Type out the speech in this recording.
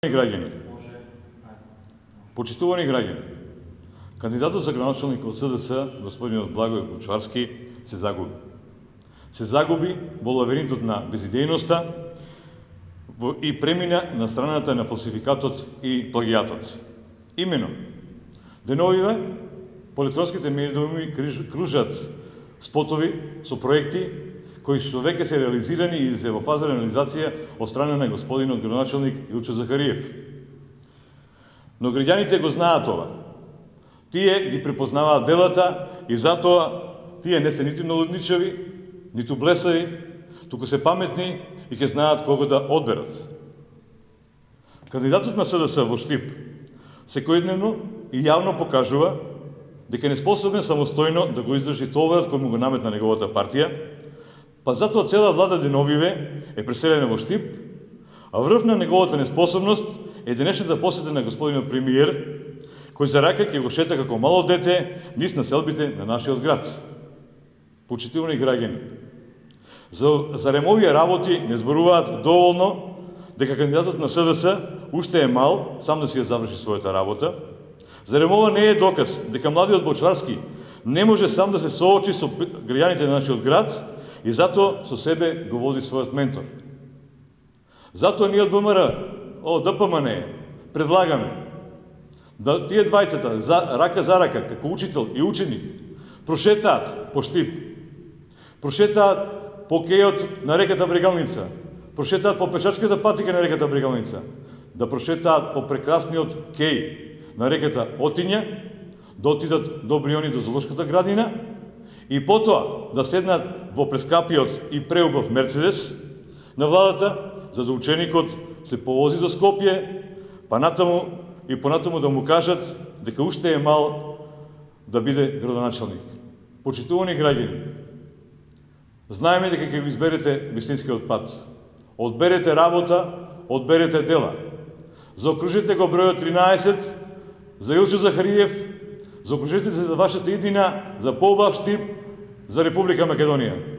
Граѓани, почитувани граѓани, кандидатот за градоначалник од СДС, господинот Благој Кучарски, се загуби. Се загуби во лавиринтот на безидејноста и премина на страната на фалсификатот и плагијатот. Имено, деновиве по електронските медиуми кружат спотови со проекти кои што веќе се реализирани и се во фаза реализација од страна на господинот градоначалник Илчо Захариев. Но граѓаните го знаат ова. Тие ги препознаваат делата и затоа тие не се ниту налудничави, ниту блесави, туку се паметни и ќе знаат кого да одберат. Кандидатот на СДС во Штип секојдневно и јавно покажува дека не способен самостојно да го издржи товарот кој му го наметна неговата партија, па затоа цела влада деновиве е преселена во Штип, а врв на неговата неспособност е денешната посета на господинот премиер, кој за рака ќе го шета како мало дете низ населбите на нашиот град. Почитувани граѓани, зарем овие работи не зборуваат доволно дека кандидатот на СДС уште е мал сам да си ја заврши својата работа? Зарем ова не е доказ дека младиот Бочарски не може сам да се соочи со граѓаните на нашиот град и затоа со себе го води својот ментор? Затоа ние од ВМРО, ДПМН, предлагаме да тие двајцата рака за рака, како учител и ученик, прошетаат по Штип, прошетаат по кејот на реката Брегалница, прошетаат по пешачката патика на реката Брегалница, да прошетаат по прекрасниот кеј на реката Отиња, да отидат до Бриони, до Зоолошката градина и потоа да седнат во прескапиот и преубав Мерцедес на владата, за да ученикот се повози до Скопје, па натаму и понатаму да му кажат дека уште е мал да биде градоначалник. Почитувани граѓани, знаеме дека ќе го изберете вистинскиот пат. Одберете работа, одберете дела. Заокружите го бројот 13 за Илчо Захариев, заокружите се за вашата иднина, за поубав Штип, за Република Македонија.